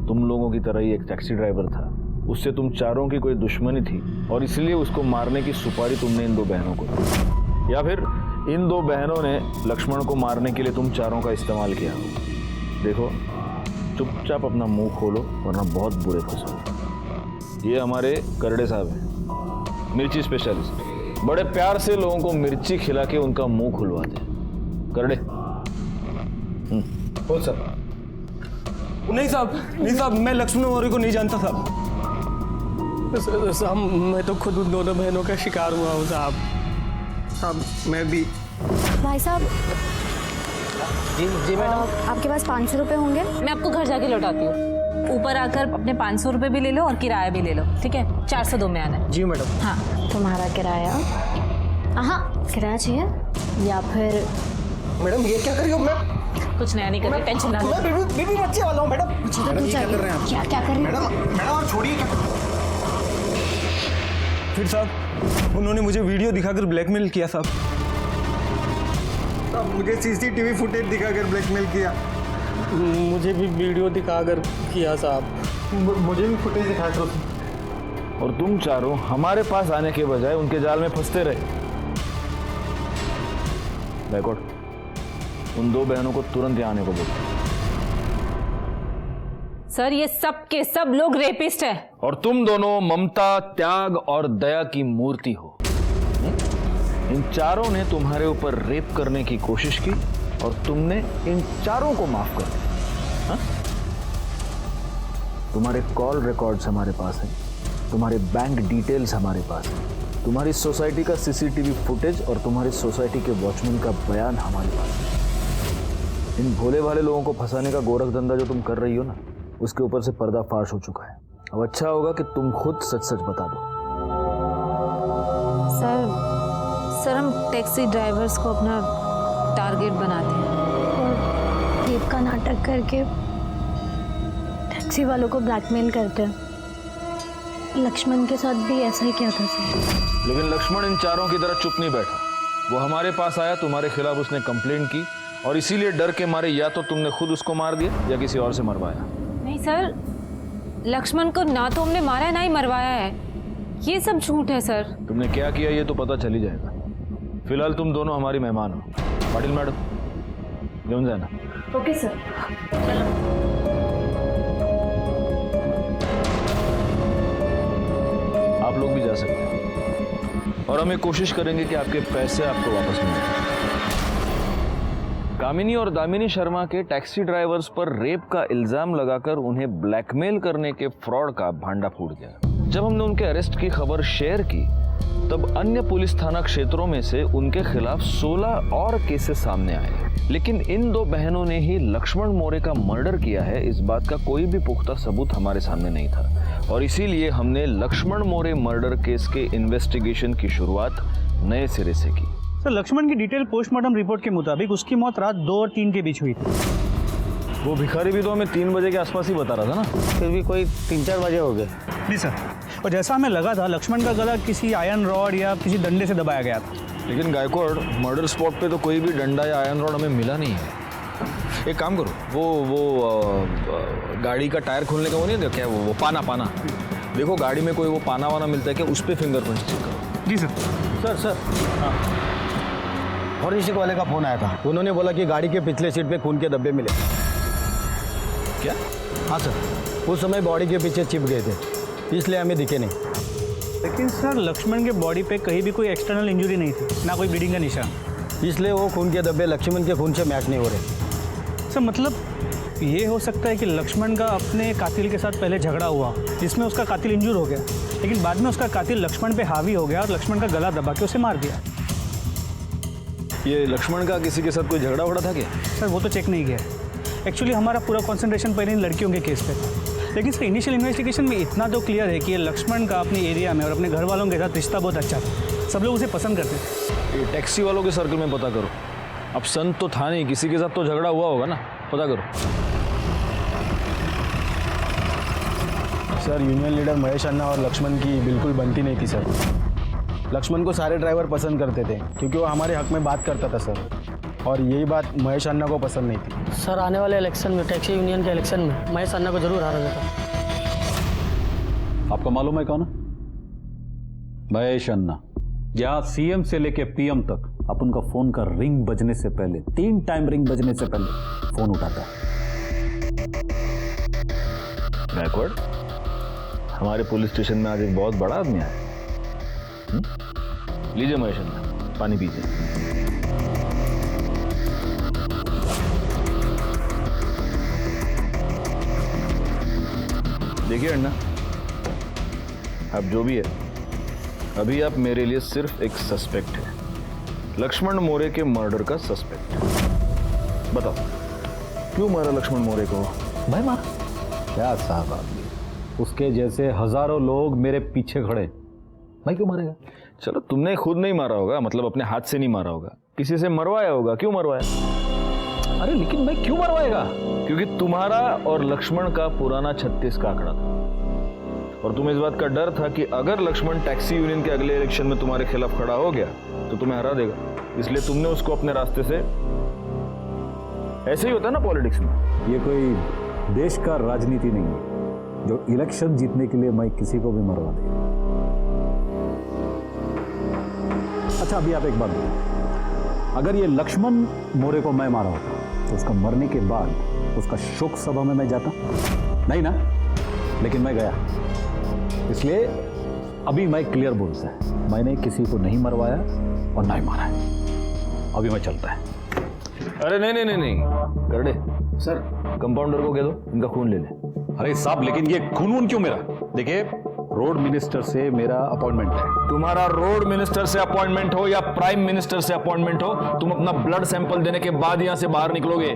तुम लोगों की तरह ही एक टैक्सी ड्राइवर था, उससे तुम चारों की कोई दुश्मनी थी और इसलिए उसको मारने की सुपारी तुमने इन दो बहनों को दी? या फिर इन दो बहनों ने लक्ष्मण को मारने के लिए तुम चारों का इस्तेमाल किया? देखो, चुपचाप अपना मुंह खोलो वरना बहुत बुरे फंसोगे। ये हमारे करड़े साहब हैं, मिर्ची स्पेशलिस्ट। बड़े प्यार से लोगों को मिर्ची खिला के उनका मुंह खुलवाते हैं। करड़े। बोल साहब। नहीं साहब, मैं लक्ष्मण मौर्य को नहीं जानता साहब। साहब, मैं तो खुद उन दोनों बहनों का शिकार हुआ हूँ साहब। मैं भी। भाई साहब। जी मैडम। आपके पास 500 रुपए होंगे? मैं आपको घर जाके लौटाती हूँ। ऊपर आकर अपने 500 रुपए भी ले लो और किराया भी ले लो, ठीक है? 402 में आना है। जी मैडम। हाँ। तुम्हारा किराया? हाँ, किराया चाहिए या फिर? मैडम, ये क्या कर रही हो? मैं कुछ नया नहीं कर रही, टेंशन ना लो। मैं बीबी बच्चे वाला हूँ मैडम। क्या कर रहे हैं? क्या कर रहे हैं? मैडम छोड़िए। फिर साहब, उन्होंने मुझे वीडियो दिखाकर ब्लैकमेल किया साहब। मुझे सीसीटीवी फुटेज दिखाकर ब्लैकमेल किया। मुझे भी वीडियो दिखाकर किया साहब। मुझे भी फुटेज दिखाकर। और तुम चारों हमारे पास आने के बजाय उनके जाल में फंसते रहे। बैकवर्ड, उन दो बहनों को तुरंत यहाँ आने को बोलो। सर, ये सब के सब लोग रेपिस्ट हैं। और तुम दोनों ममता, त्याग और दया की मूर्ति हो। इन चारों ने तुम्हारे ऊपर रेप करने की कोशिश की और तुमने इन चारों को माफ कर दिया। हाँ? तुम्हारे कॉल रिकॉर्ड्स हमारे पास हैं, तुम्हारे बैंक डिटेल्स हमारे पास हैं, तुम्हारी सोसाइटी का सीसीटीवी फुटेज और तुम्हारी सोसाइटी के वॉचमैन का बयान हमारे पास है। इन भोले भाले लोगों को फंसाने का गोरख धंधा जो तुम कर रही हो ना, उसके ऊपर से पर्दाफाश हो चुका है। अब अच्छा होगा कि तुम खुद सच सच बता दो। सर, हम टैक्सी ड्राइवर्स को अपना टारगेट बनाते हैं और रेप का नाटक करके टैक्सी वालों को ब्लैकमेल करते हैं। लक्ष्मण के साथ भी ऐसा ही किया था सर। लेकिन लक्ष्मण इन चारों की तरह चुप नहीं बैठा। वो हमारे पास आया, तुम्हारे खिलाफ उसने कंप्लेंट की और इसीलिए डर के मारे या तो तुमने खुद उसको मार दिया या किसी और से मरवाया। नहीं सर, लक्ष्मण को ना तो हमने मारा है ना ही मरवाया है। ये सब झूठ है सर। तुमने क्या किया ये तो पता चल ही जाएगा। फिलहाल तुम दोनों हमारी मेहमान हो। पाटिल मैडम, घेऊन जाना। Okay sir. आप लोग भी जा सकते हैं और हम ये कोशिश करेंगे कि आपके पैसे आपको वापस मिलें। कामिनी और दामिनी शर्मा के टैक्सी ड्राइवर्स पर रेप का इल्जाम लगाकर उन्हें ब्लैकमेल करने के फ्रॉड का भांडा फूट गया। जब हमने उनके अरेस्ट की खबर शेयर की तब अन्य पुलिस थाना क्षेत्रों में से उनके खिलाफ 16 और केसेस सामने आए। लेकिन इन दो बहनों ने ही लक्ष्मण मोरे का मर्डर किया है, इस बात का कोई भी पुख्ता सबूत हमारे सामने नहीं था और इसीलिए हमने लक्ष्मण मोरे मर्डर केस के इन्वेस्टिगेशन की शुरुआत नए सिरे से की। सर, लक्ष्मण की डिटेल पोस्टमार्टम रिपोर्ट के मुताबिक उसकी मौत रात 2 और 3 के बीच हुई थी। वो भिखारी भी तो हमें 3 बजे के आसपास ही बता रहा था ना। फिर भी कोई 3-4 बजे हो गए। जी सर, और जैसा हमें लगा था लक्ष्मण का गला किसी आयरन रॉड या किसी डंडे से दबाया गया था। लेकिन गायकवाड़, मर्डर स्पॉट पे तो कोई भी डंडा या आयरन रॉड हमें मिला नहीं है। एक काम करो, वो गाड़ी का टायर खोलने का वो नहीं क्या, वो पाना देखो गाड़ी में कोई वो पाना वाना मिलता है क्या, उस पर फिंगरप्रिंट्स चेक करो। जी सर। सर फॉरेंसिक वाले का फ़ोन आया था। उन्होंने बोला कि गाड़ी के पिछले सीट पे खून के धब्बे मिले। क्या? हाँ सर, उस समय बॉडी के पीछे चिप गए थे, इसलिए हमें दिखे नहीं। लेकिन सर लक्ष्मण के बॉडी पे कहीं भी कोई एक्सटर्नल इंजरी नहीं थी, ना कोई ब्लीडिंग का निशान, इसलिए वो खून के धब्बे लक्ष्मण के खून से मैच नहीं हो रहे। सर मतलब ये हो सकता है कि लक्ष्मण का अपने कातिल के साथ पहले झगड़ा हुआ जिसमें उसका कातिल इंजूर हो गया, लेकिन बाद में उसका कातिल लक्ष्मण पे हावी हो गया और लक्ष्मण का गला दबा के उसे मार दिया। ये लक्ष्मण का किसी के साथ कोई झगड़ा वगड़ा था क्या? सर वो तो चेक नहीं किया। एक्चुअली हमारा पूरा कंसंट्रेशन पहले इन लड़कियों के केस पे था, लेकिन सर इनिशियल इन्वेस्टिगेशन में इतना तो क्लियर है कि ये लक्ष्मण का अपने एरिया में और अपने घर वालों के साथ रिश्ता बहुत अच्छा था, सब लोग उसे पसंद करते थे। ये टैक्सी वालों के सर्कल में पता करो। अब संत तो था नहीं, किसी के साथ तो झगड़ा हुआ होगा ना, पता करो। सर यूनियन लीडर महेश अन्ना और लक्ष्मण की बिल्कुल बनती नहीं थी सर। लक्ष्मण को सारे ड्राइवर पसंद करते थे क्योंकि वो हमारे हक में बात करता था सर, और यही बात महेश अन्ना को पसंद नहीं थी। सर आने वाले इलेक्शन में, टैक्सी यूनियन के इलेक्शन में महेश अन्ना को जरूर हारा जाता। आपको मालूम है कौन है? महेश अन्ना। यहाँ सीएम से लेके पीएम तक अपन का फोन का रिंग बजने से पहले, 3 टाइम रिंग बजने से पहले फोन उठाता है। बैकवर्ड, हमारे पुलिस स्टेशन में आज एक बहुत बड़ा आदमी आया। लीजिए महेश अन्ना, पानी पीजिए। देखिए अन्ना, अब जो भी है, अभी आप मेरे लिए सिर्फ एक सस्पेक्ट है, लक्ष्मण मोरे के मर्डर का सस्पेक्ट। बताओ क्यों मारा लक्ष्मण मोरे को? भाई मारा क्या साहब आदमी, उसके जैसे हजारों लोग मेरे पीछे खड़े, मैं क्यों मारेगा? चलो तुमने खुद नहीं मारा होगा, मतलब अपने हाथ से नहीं मारा होगा, किसी से मरवाया होगा। क्यों मरवाया? अरे लेकिन मैं क्यों मरवाएगा? क्योंकि तुम्हारा और लक्ष्मण का पुराना 36 का आंकड़ा था, और तुम्हें इस बात का डर था कि अगर लक्ष्मण टैक्सी यूनियन के अगले इलेक्शन में तुम्हारे खिलाफ खड़ा हो गया तो तुम्हें हरा देगा, इसलिए तुमने उसको अपने रास्ते से। ऐसे ही होता है ना पॉलिटिक्स में। ये कोई देश का राजनीति नहीं है जो इलेक्शन जीतने के लिए मैं किसी को भी मरवा दे। अच्छा अभी आप एक बात बताओ, अगर ये लक्ष्मण मोरे को मैं मारा होता तो उसका मरने के बाद उसका शोक सभा में मैं जाता? नहीं ना, लेकिन मैं गया। इसलिए अभी मैं क्लियर बोलता है, मैंने किसी को नहीं मरवाया और ना ही मारा है। अभी मैं चलता है। अरे नहीं करडे सर, कंपाउंडर को कह दो इनका खून ले ले। अरे साहब लेकिन ये खून क्यों मेरा? देखिए रोड मिनिस्टर से मेरा अपॉइंटमेंट है। तुम्हारा रोड मिनिस्टर से अपॉइंटमेंट हो या प्राइम मिनिस्टर से अपॉइंटमेंट हो, तुम अपना ब्लड सैंपल देने के बाद यहां से बाहर निकलोगे,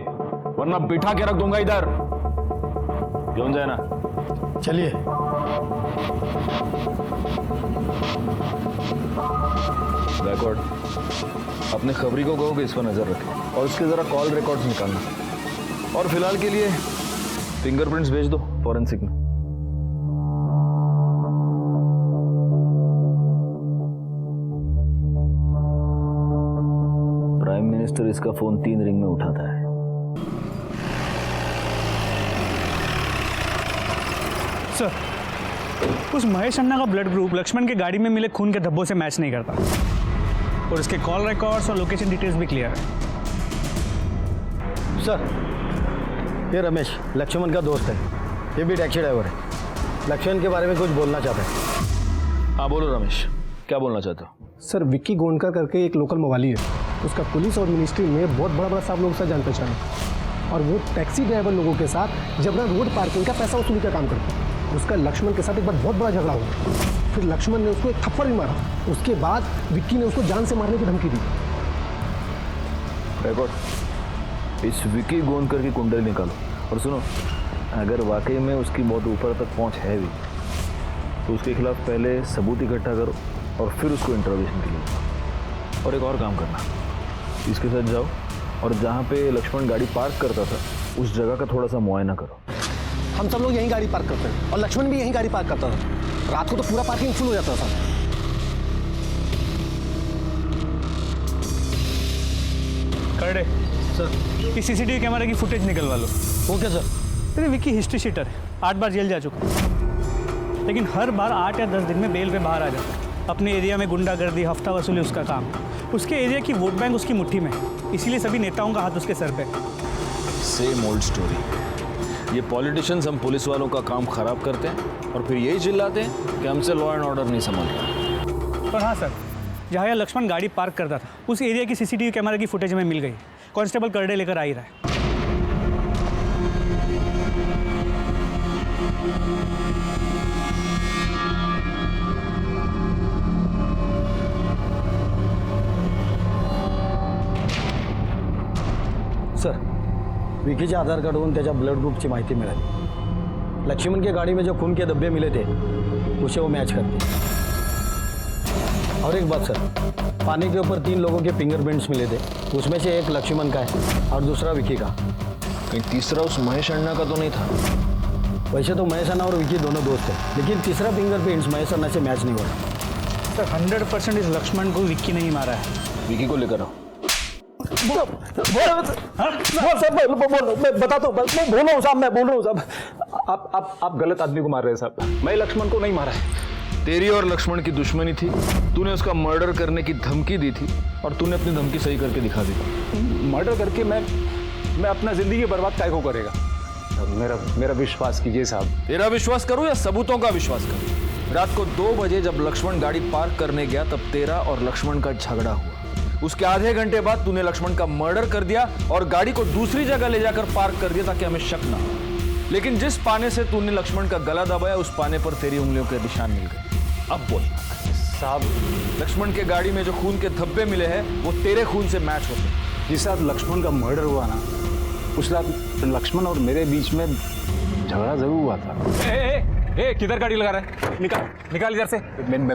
वरना बिठा के रख दूंगा इधर। क्यों जाए ना? चलिए। बैकवर्ड, अपने खबरी को कहो कि इस पर नजर रखे और इसके जरा कॉल रिकॉर्ड्स निकालना, और फिलहाल के लिए फिंगरप्रिंट्स भेज दो फॉरेंसिक में। प्राइम मिनिस्टर इसका फोन 3 रिंग में उठाता है। सर उस महेश अन्ना का ब्लड ग्रुप लक्ष्मण के गाड़ी में मिले खून के धब्बों से मैच नहीं करता, और इसके कॉल रिकॉर्ड्स और लोकेशन डिटेल्स भी क्लियर है। सर ये रमेश लक्ष्मण का दोस्त है, ये भी टैक्सी ड्राइवर है, लक्ष्मण के बारे में कुछ बोलना चाहता है। हाँ बोलो रमेश, क्या बोलना चाहते हो? सर विक्की गोंडकर करके एक लोकल मवाली है, उसका पुलिस और मिनिस्ट्री में बहुत बड़ा साहब लोगों से जान पहचान है, और वो टैक्सी ड्राइवर लोगों के साथ जबरा रोड पार्किंग का पैसा वसूली का काम करता है। उसका लक्ष्मण के साथ एक बार बहुत बड़ा झगड़ा हुआ, फिर लक्ष्मण ने उसको एक थप्पड़ भी मारा, उसके बाद विक्की ने उसको जान से मारने की धमकी दी। इस विक्की गोंडकर की कुंडली निकालो, और सुनो, अगर वाकई में उसकी बहुत ऊपर तक पहुंच है भी तो उसके खिलाफ पहले सबूत इकट्ठा करो और फिर उसको इंटरोगेशन के लिए। और एक और काम करना, इसके साथ जाओ और जहाँ पे लक्ष्मण गाड़ी पार्क करता था उस जगह का थोड़ा सा मुआयना करो। हम सब लोग यहीं गाड़ी पार्क करते हैं और लक्ष्मण भी यहीं गाड़ी पार्क करता था। रात को तो पूरा पार्किंग फुल हो जाता था। करडे सर, इस सीसीटीवी कैमरे की फुटेज निकलवा लो। Okay sir. अरे विक्की हिस्ट्री शीटर है, 8 बार जेल जा चुका है, लेकिन हर बार 8 या 10 दिन में बेल पे बाहर आ जाता है। अपने एरिया में गुंडागर्दी, हफ्ता वसूली उसका काम। उसके एरिया की वोट बैंक उसकी मुट्ठी में, इसीलिए सभी नेताओं का हाथ उसके सर पे। Same old story. ये पॉलिटिशियंस हम पुलिस वालों का काम खराब करते हैं और फिर यही चिल्लाते हैं कि हमसे लॉ एंड ऑर्डर नहीं संभल रहा। और हाँ सर, जहाँ यहाँ लक्ष्मण गाड़ी पार्क करता था उस एरिया की सीसीटीवी कैमरा की फुटेज हमें मिल गई। कांस्टेबल करडे लेकर आ ही रहा है। सर, विकीच्या आधार कार्डवरून त्याच्या ब्लड ग्रुपची माहिती मिळाली। लक्ष्मण के गाड़ी में जो खून के धब्बे मिले थे उसे वो मैच करते। और एक बात सर, पानी के ऊपर 3 लोगों के फिंगरप्रिंट्स मिले थे, उसमें से एक लक्ष्मण का है और दूसरा विकी का। कहीं तीसरा उस महेश अन्ना का तो नहीं था? वैसे तो महेश अन्ना और विकी दोनों दोस्त हैं, लेकिन तीसरा फिंगरप्रिंट्स महेश अन्ना से मैच नहीं हो रहा। सर 100% इस लक्ष्मण को विक्की नहीं मारा है। विकी को लेकर आओ। बोलो मैं बताता हूँ, मैं बोल रहा हूँ साहब, मैं बोल रहा हूँ साहब। आप गलत आदमी को मार रहे हैं साहब। मैं लक्ष्मण को नहीं मारा है। तेरी और लक्ष्मण की दुश्मनी थी, तूने उसका मर्डर करने की धमकी दी थी और तूने अपनी धमकी सही करके दिखा दी। मर्डर करके मैं अपना जिंदगी बर्बाद काय को करेगा? मेरा विश्वास कीजिए साहब। तेरा विश्वास करूं या सबूतों का विश्वास करूं? रात को 2 बजे जब लक्ष्मण गाड़ी पार्क करने गया तब तेरा और लक्ष्मण का झगड़ा हुआ। उसके आधे घंटे बाद तूने लक्ष्मण का मर्डर कर दिया और गाड़ी को दूसरी जगह ले जाकर पार्क कर दिया ताकि हमें शक ना हो। लेकिन जिस पाने से तूने लक्ष्मण का गला दबाया उस पाने पर तेरी उंगलियों के निशान मिल गए। अब बोल साहब, लक्ष्मण के गाड़ी में जो खून के धब्बे मिले हैं वो तेरे खून से मैच होते हैं। जिस रात लक्ष्मण का मर्डर हुआ ना, उस रात लक्ष्मण और मेरे बीच में झगड़ा जरूर हुआ था। ए, किधर गाड़ी लगा रहा है? निकाल इधर से।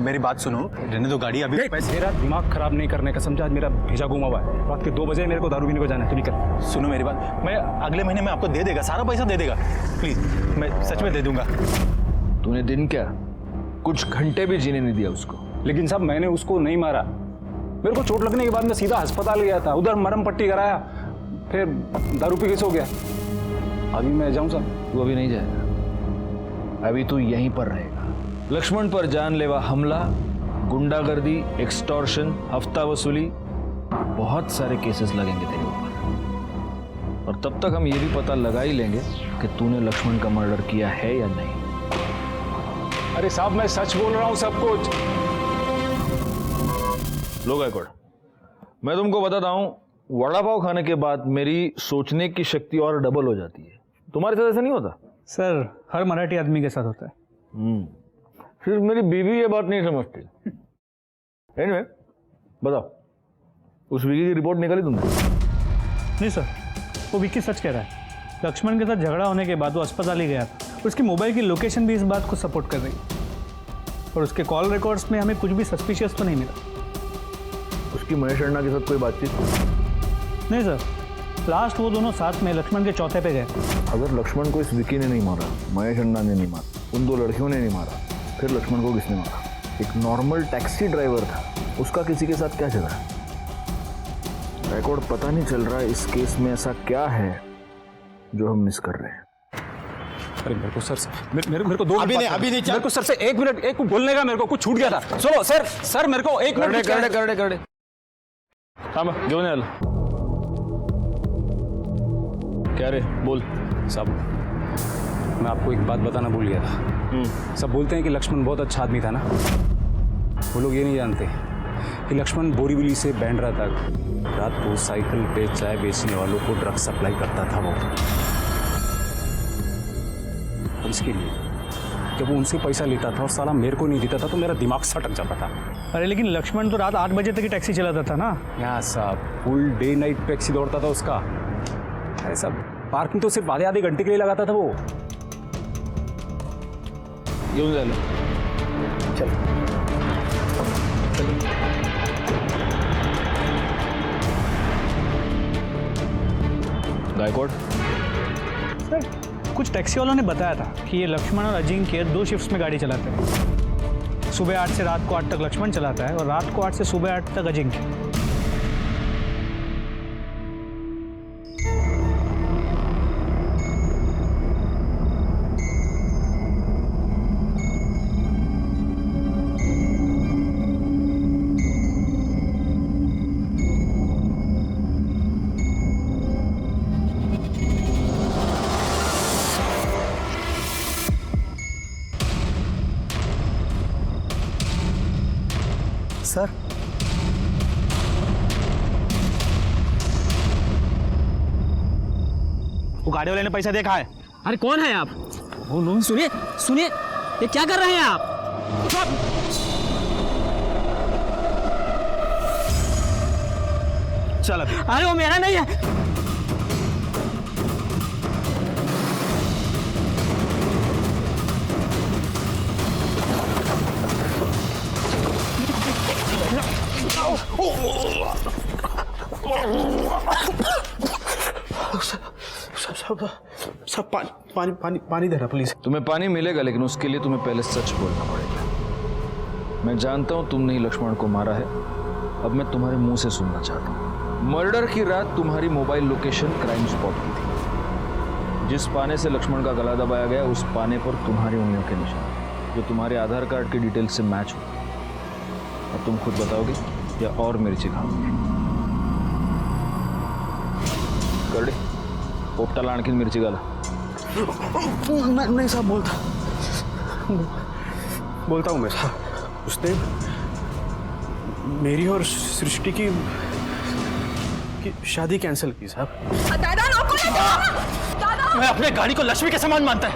मेरी बात सुनो, रहने दो गाड़ी अभी। मेरा दिमाग खराब नहीं करने का, समझा? आज मेरा भेजा घुमा हुआ है। रात के 2 बजे मेरे को दारू पीने को जाना है, तो निकल। सुनो मेरी बात, मैं अगले महीने में आपको दे देगा, सारा पैसा दे देगा। प्लीज, मैं सच में दे दूंगा। तूने दिन क्या कुछ घंटे भी जीने नहीं दिया उसको। लेकिन साहब मैंने उसको नहीं मारा। मेरे को चोट लगने के बाद मैं सीधा अस्पताल गया था, उधर मरहम पट्टी कराया, फिर दारू पी के सो गया। अभी मैं जाऊं साहब? तू अभी नहीं जाएगा, अभी तू यहीं पर रहेगा। लक्ष्मण पर जानलेवा हमला, गुंडागर्दी, एक्सटॉर्शन, हफ्ता वसूली, बहुत सारे केसेस लगेंगे तेरे ऊपर। और तब तक हम ये भी पता लगा ही लेंगे कि तूने लक्ष्मण का मर्डर किया है या नहीं। अरे साहब मैं सच बोल रहा हूं सब कुछ। लो गायकवाड़, मैं तुमको बताता हूं, वड़ा पाव खाने के बाद मेरी सोचने की शक्ति और डबल हो जाती है। तुम्हारे साथ ऐसा नहीं होता? सर हर मराठी आदमी के साथ होता है। सिर्फ मेरी बीवी ये बात नहीं समझती। एनीवे, बताओ, उस विकी की रिपोर्ट निकाली तुमने? नहीं सर, वो विकी सच कह रहा है। लक्ष्मण के साथ झगड़ा होने के बाद वो अस्पताल ही गया था। उसकी मोबाइल की लोकेशन भी इस बात को सपोर्ट कर रही है। और उसके कॉल रिकॉर्ड्स में हमें कुछ भी सस्पिशियस तो नहीं मिला। उसकी महेश अन्ना के साथ कोई बातचीत? नहीं सर, लास्ट वो दोनों साथ में लक्ष्मण के चौथे पे गए। अगर लक्ष्मण को इस विकी ने नहीं मारा, महेश अन्ना ने नहीं मारा, उन 2 लड़कियों ने नहीं मारा, फिर लक्ष्मण को किसने मारा? एक नॉर्मल टैक्सी ड्राइवर था, उसका किसी के साथ क्या झगड़ा? रिकॉर्ड पता नहीं चल रहा है इस केस में ऐसा क्या है जो हम मिस कर रहे हैं। अरे मेरे को सर मेरे को 2 अभी नहीं मेरे को सर से 1 मिनट एक बोलने का मेरे को कुछ छूट गया था। सुनो सर मेरे को 1 मिनट करडे हाँ घेऊन याल। क्या रे, बोल। साहब मैं आपको एक बात बताना भूल गया था। सब बोलते हैं कि लक्ष्मण बहुत अच्छा आदमी था ना, वो लोग ये नहीं जानते कि लक्ष्मण बोरीवली से बैंड्रा तक रात को साइकिल पे चाय बेचने वालों को ड्रग सप्लाई करता था वो। और इसके लिए जब वो उनसे पैसा लेता था और साला मेरे को नहीं देता था तो मेरा दिमाग सटक जाता था। अरे लेकिन लक्ष्मण तो रात 8 बजे तक ही टैक्सी चलाता था ना। यहाँ साहब फुल डे नाइट टैक्सी दौड़ता था उसका। ऐसा पार्किंग तो सिर्फ आधे घंटे के लिए लगाता था वो। घेऊन झालं, चल गायकवाड़। सर कुछ टैक्सी वालों ने बताया था कि ये लक्ष्मण और अजिंक्य 2 शिफ्ट्स में गाड़ी चलाते हैं। सुबह 8 से रात को 8 तक लक्ष्मण चलाता है और रात को 8 से सुबह 8 तक अजिंक्य। सर। वो गाड़ी वाले ने पैसा देखा है। अरे कौन है आप? सुनिए सुनिए, ये क्या कर रहे हैं आप? चल अभी। अरे वो मेरा नहीं है। सब पानी पानी पानी दे रहा पुलिस। तुम्हें पानी मिलेगा, लेकिन उसके लिए तुम्हें पहले सच बोलना पड़ेगा। मैं जानता हूं तुमने ही लक्ष्मण को मारा है। अब मैं तुम्हारे मुंह से सुनना चाहता हूं। मर्डर की रात तुम्हारी मोबाइल लोकेशन क्राइम स्पॉट की थी। जिस पाने से लक्ष्मण का गला दबाया गया, उस पाने पर तुम्हारी उंगलियों के निशान, जो तुम्हारे आधार कार्ड की डिटेल से मैच हो। अब तुम खुद बताओगे या और मिर्ची खाओगे? करडे पोपटाला आणखीन मिरची घाला। नहीं साहब, बोलता हूँ मैं साहब। उसने मेरी और सृष्टि की शादी कैंसिल की साहब। दादा मैं अपने गाड़ी को लक्ष्मी के समान मानता है।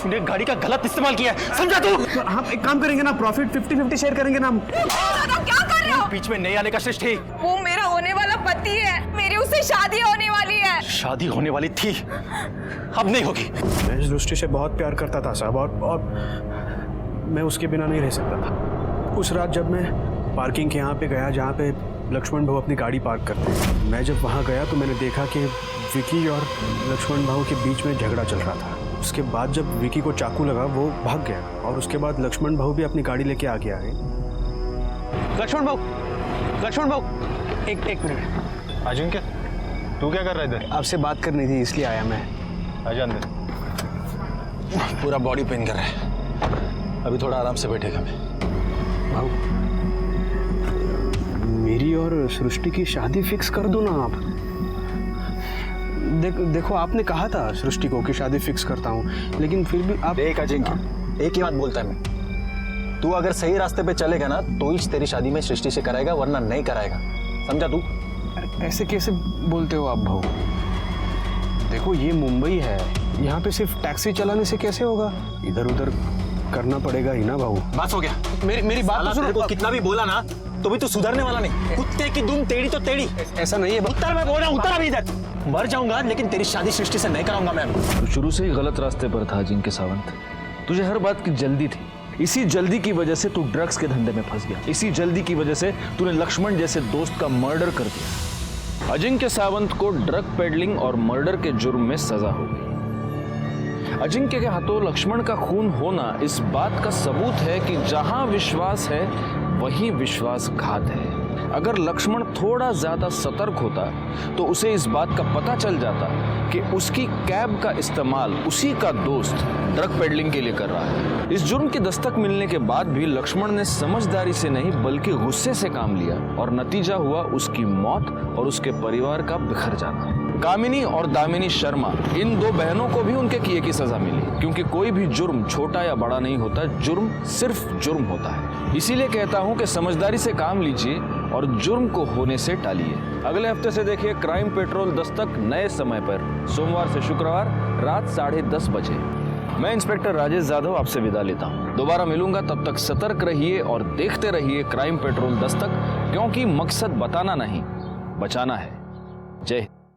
तूने गाड़ी का गलत इस्तेमाल किया है, समझा तू? हम एक काम करेंगे ना, प्रॉफिट 50-50 शेयर करेंगे ना। क्या कर रहे हो? बीच में नहीं आने का सृष्टि। वो मेरा होने वाला पति है, मेरी उससे शादी होने वाली है। शादी होने वाली थी, अब नहीं होगी। मैं इस दृष्टि से बहुत प्यार करता था साहब, और मैं उसके बिना नहीं रह सकता था। उस रात जब मैं पार्किंग के यहाँ पे गया जहाँ पे लक्ष्मण भाऊ अपनी गाड़ी पार्क करते हैं, मैं जब वहाँ गया तो मैंने देखा कि विकी और लक्ष्मण भाऊ के बीच में झगड़ा चल रहा था। उसके बाद जब विकी को चाकू लगा, वो भाग गया, और उसके बाद लक्ष्मण भाऊ भी अपनी गाड़ी लेके आगे आ गए। लक्ष्मण भाऊ, एक मिनट। अजिंक्य, तू क्या कर रहा है इधर? आपसे बात करनी थी, इसलिए आया मैं। आजा अंदर। पूरा बॉडी पेन कर रहा है, अभी थोड़ा आराम से बैठेगा। मैं भाऊ, मेरी और सृष्टि की शादी फिक्स कर दो ना आप। देखो आपने कहा था सृष्टि को कि शादी फिक्स करता हूँ, लेकिन फिर भी आप। एक अजिंक्य, एक ही बात बोलता है मैं, तू अगर सही रास्ते पे चलेगा ना तो ही तेरी शादी में सृष्टि से कराएगा, वरना नहीं कराएगा, समझा तू? ऐसे कैसे बोलते हो आप भाऊ? देखो ये मुंबई है, यहाँ पे सिर्फ टैक्सी चलाने से कैसे होगा? इधर उधर करना पड़ेगा ही ना भाऊ। बस हो गया। मेरी बात तो सुनो। कितना भी बोला ना तो भी तू सुधरने वाला नहीं। कुत्ते की दुम टेढ़ी तो टेढ़ी। ऐसा नहीं है। उत्तर मैं बोल रहा हूँ, उत्तर अभी इधर। मर जाऊंगा लेकिन तेरी शादी सृष्टि से नहीं कराऊंगा मैं। तो शुरू से ही गलत रास्ते पर था अजिंक्य सावंत। तुझे हर बात की जल्दी थी। इसी जल्दी की वजह से तू ड्रग्स के धंधे में फंस गया। इसी जल्दी की वजह से तूने लक्ष्मण जैसे दोस्त का मर्डर कर दिया। अजिंक्य सावंत को ड्रग पेडलिंग और मर्डर के जुर्म में सजा हो गई। अजिंक्य के हाथों लक्ष्मण का खून होना इस बात का सबूत है कि जहां विश्वास है वहीं विश्वासघात है। अगर लक्ष्मण थोड़ा ज्यादा सतर्क होता तो उसे इस बात का पता चल जाता कि उसकी कैब का इस्तेमाल उसी का दोस्त ड्रग पेडलिंग के लिए कर रहा है। इस जुर्म की दस्तक मिलने के बाद भी लक्ष्मण ने समझदारी से नहीं बल्कि गुस्से से काम लिया, और नतीजा हुआ उसकी मौत और उसके परिवार का बिखर जाना। कामिनी और दामिनी शर्मा, इन दो बहनों को भी उनके किए की सजा मिली, क्योंकि कोई भी जुर्म छोटा या बड़ा नहीं होता, जुर्म सिर्फ जुर्म होता है। इसीलिए कहता हूं कि समझदारी से काम लीजिए और जुर्म को होने से टालिए। अगले हफ्ते से देखिए क्राइम पेट्रोल दस्तक नए समय पर, सोमवार से शुक्रवार रात 10:30 बजे। मैं इंस्पेक्टर राजेश जाधव आपसे विदा लेता हूं। दोबारा मिलूंगा, तब तक सतर्क रहिए और देखते रहिए क्राइम पेट्रोल दस्तक, क्योंकि मकसद बताना नहीं, बचाना है। जय हिंद।